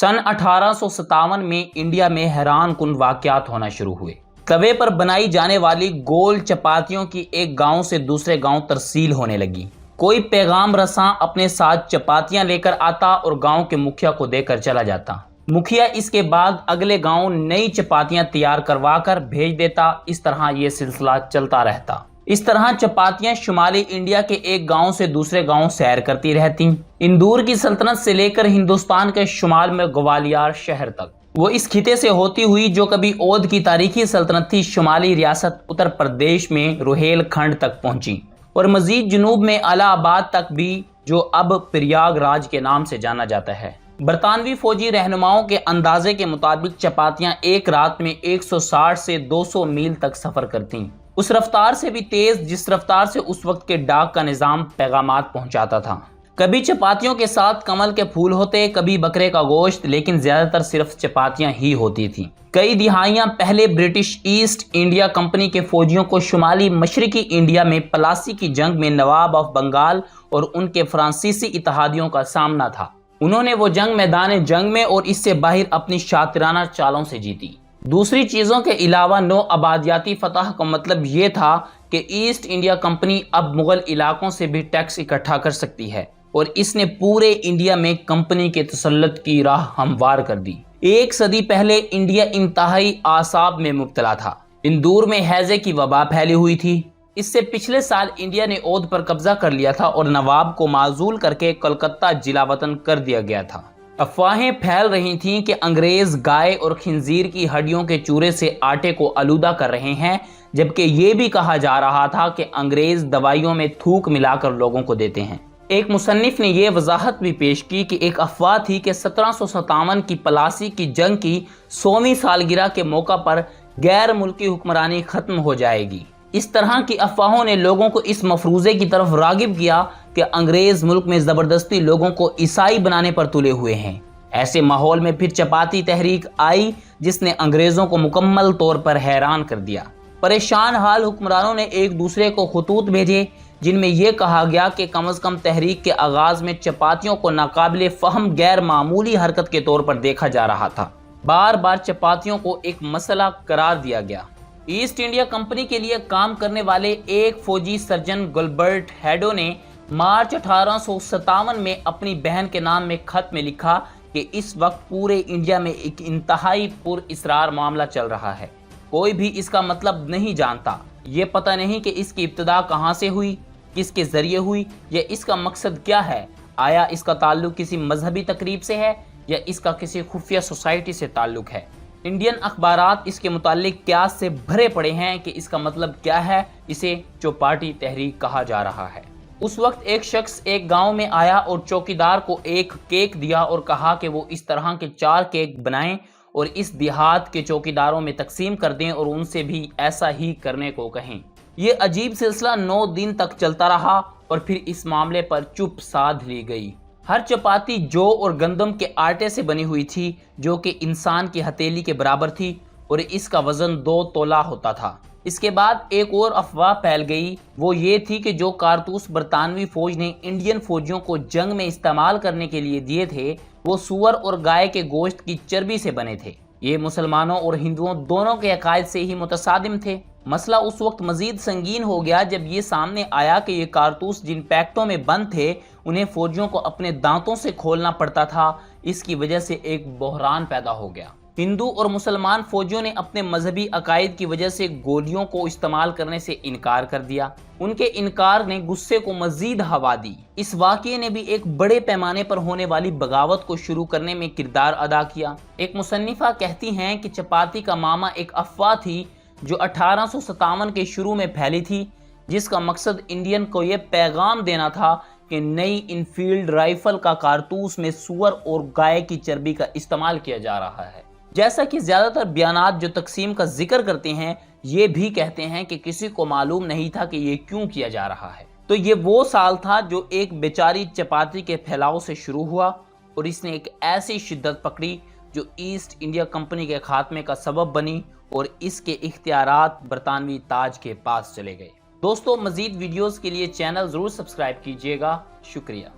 सन 1857 में इंडिया में हैरान कुन वाकयात होना शुरू हुए। तवे पर बनाई जाने वाली गोल चपातियों की एक गांव से दूसरे गांव तरसील होने लगी। कोई पैगाम रसां अपने साथ चपातियां लेकर आता और गांव के मुखिया को देकर चला जाता। मुखिया इसके बाद अगले गांव नई चपातियां तैयार करवा कर भेज देता। इस तरह ये सिलसिला चलता रहता। इस तरह चपातियां शुमाली इंडिया के एक गांव से दूसरे गांव सैर करती रहती। इंदौर की सल्तनत से लेकर हिंदुस्तान के शुमाल में ग्वालियर शहर तक वो इस खिते से होती हुई जो कभी ओध की तारीखी सल्तनत थी, शुमाली रियासत उत्तर प्रदेश में रुहेल खंड तक पहुंची और मजीद जुनूब में इलाहाबाद तक भी, जो अब प्रयागराज के नाम से जाना जाता है। बरतानवी फौजी रहनुमाओं के अंदाजे के मुताबिक चपातियां एक रात में 160 से 200 मील तक सफर करती, उस रफ्तार से भी तेज जिस रफ्तार से उस वक्त के डाक का निजाम पैगामात पहुंचाता था। कभी चपातियों के साथ कमल के फूल होते, कभी बकरे का गोश्त, लेकिन ज्यादातर सिर्फ चपातियां ही होती थी। कई दिहाइयां पहले ब्रिटिश ईस्ट इंडिया कंपनी के फौजियों को शुमाली मशरकी इंडिया में प्लासी की जंग में नवाब ऑफ बंगाल और उनके फ्रांसीसी इत्तेहादियों का सामना था। उन्होंने वो जंग मैदान जंग में और इससे बाहर अपनी शातिराना चालों से जीती। दूसरी चीजों के अलावा नौ आबादियाती फतह का मतलब ये था कि ईस्ट इंडिया कंपनी अब मुगल इलाकों से भी टैक्स इकट्ठा कर सकती है और इसने पूरे इंडिया में कंपनी के तसल्लुत की राह हमवार कर दी। एक सदी पहले इंडिया इंतहाई आसाब में मुब्तला था। इंदौर में हैजे की वबा फैली हुई थी। इससे पिछले साल इंडिया ने ओध पर कब्जा कर लिया था और नवाब को माजूल करके कलकत्ता जिला वतन कर दिया गया था। अफवाहें फैल रही थीं कि अंग्रेज गाय और खिंजीर की हड्डियों के चूरे से आटे को आलूदा कर रहे हैं, जबकि ये भी कहा जा रहा था कि अंग्रेज दवाइयों में थूक मिलाकर लोगों को देते हैं। एक मुसन्निफ ने यह वजाहत भी पेश की कि एक अफवाह थी कि 1757 की प्लासी की जंग की 100वीं सालगिरह के मौका पर गैर मुल्की हुक्मरानी खत्म हो जाएगी। इस तरह की अफवाहों ने लोगों को इस मफरूजे की तरफ रागिब किया कि अंग्रेज मुल्क में जबरदस्ती लोगों को ईसाई बनाने पर तुले हुए हैं। ऐसे माहौल में फिर चपाती तहरीक आई, जिसने अंग्रेजों को मुकम्मल तौर पर हैरान कर दिया। परेशान हाल हुक्मरानों ने एक दूसरे को खतूत भेजे, जिनमें यह कहा गया कि कम अज कम तहरीक के आगाज में चपातियों को नाकाबिले फहम गैर मामूली हरकत के तौर पर देखा जा रहा था। बार बार चपातियों को एक मसला करार दिया गया। ईस्ट इंडिया कंपनी के लिए काम करने वाले एक फौजी सर्जन गल्बर्ट हेडो ने मार्च 1857 में अपनी बहन के नाम में खत में लिखा कि इस वक्त पूरे इंडिया में एक इंतहाई पुरअसरार मामला चल रहा है। कोई भी इसका मतलब नहीं जानता। ये पता नहीं कि इसकी इब्तिदा कहाँ से हुई, किसके जरिए हुई, या इसका मकसद क्या है। आया इसका ताल्लुक किसी मजहबी तकरीब से है या इसका किसी खुफिया सोसाइटी से ताल्लुक है। इंडियन अखबारात इसके मुतालिक क्यास से भरे पड़े हैं कि इसका मतलब क्या है। इसे चौपाटी तहरीक कहा जा रहा है। उस वक्त एक शख्स एक गांव में आया और चौकीदार को एक केक दिया और कहा कि वो इस तरह के 4 केक बनाएं और इस देहात के चौकीदारों में तकसीम कर दें और उनसे भी ऐसा ही करने को कहें। ये अजीब सिलसिला 9 दिन तक चलता रहा और फिर इस मामले पर चुप साध ली गई। हर चपाती जौ और गंदम के आटे से बनी हुई थी, जो कि इंसान की हथेली के बराबर थी और इसका वजन 2 तोला होता था। इसके बाद एक और अफवाह फैल गई। वो ये थी कि जो कारतूस बरतानवी फौज ने इंडियन फौजियों को जंग में इस्तेमाल करने के लिए दिए थे, वो सूअर और गाय के गोश्त की चर्बी से बने थे। ये मुसलमानों और हिंदुओं दोनों के अकायद से ही मुतसादिम थे। मसला उस वक्त मजीद संगीन हो गया जब ये सामने आया कि ये कारतूस जिन पैकेटों में बंद थे, उन्हें फौजियों को अपने दांतों से खोलना पड़ता था। इसकी वजह से एक बहरान पैदा हो गया। हिंदू और मुसलमान फौजियों ने अपने मजहबी अकायद की वजह से गोलियों को इस्तेमाल करने से इनकार कर दिया। उनके इनकार ने गुस्से को मजीद हवा दी। इस वाक़ये ने भी एक बड़े पैमाने पर होने वाली बगावत को शुरू करने में किरदार अदा किया। एक मुसन्निफा कहती हैं कि चपाती का मामा एक अफवाह थी जो 1857 के शुरू में फैली थी, जिसका मकसद इंडियन को यह पैगाम देना था कि नई इनफील्ड राइफल का कारतूस में सूअर और गाय की चर्बी का इस्तेमाल किया जा रहा है। जैसा कि ज्यादातर बयानात जो तकसीम का जिक्र करते हैं, ये भी कहते हैं कि किसी को मालूम नहीं था कि ये क्यों किया जा रहा है। तो ये वो साल था जो एक बेचारी चपाती के फैलाव से शुरू हुआ और इसने एक ऐसी शिद्दत पकड़ी जो ईस्ट इंडिया कंपनी के खात्मे का सबब बनी और इसके इख्तियारात बरतानवी ताज के पास चले गए। दोस्तों, मजीद वीडियोस के लिए चैनल जरूर सब्सक्राइब कीजिएगा। शुक्रिया।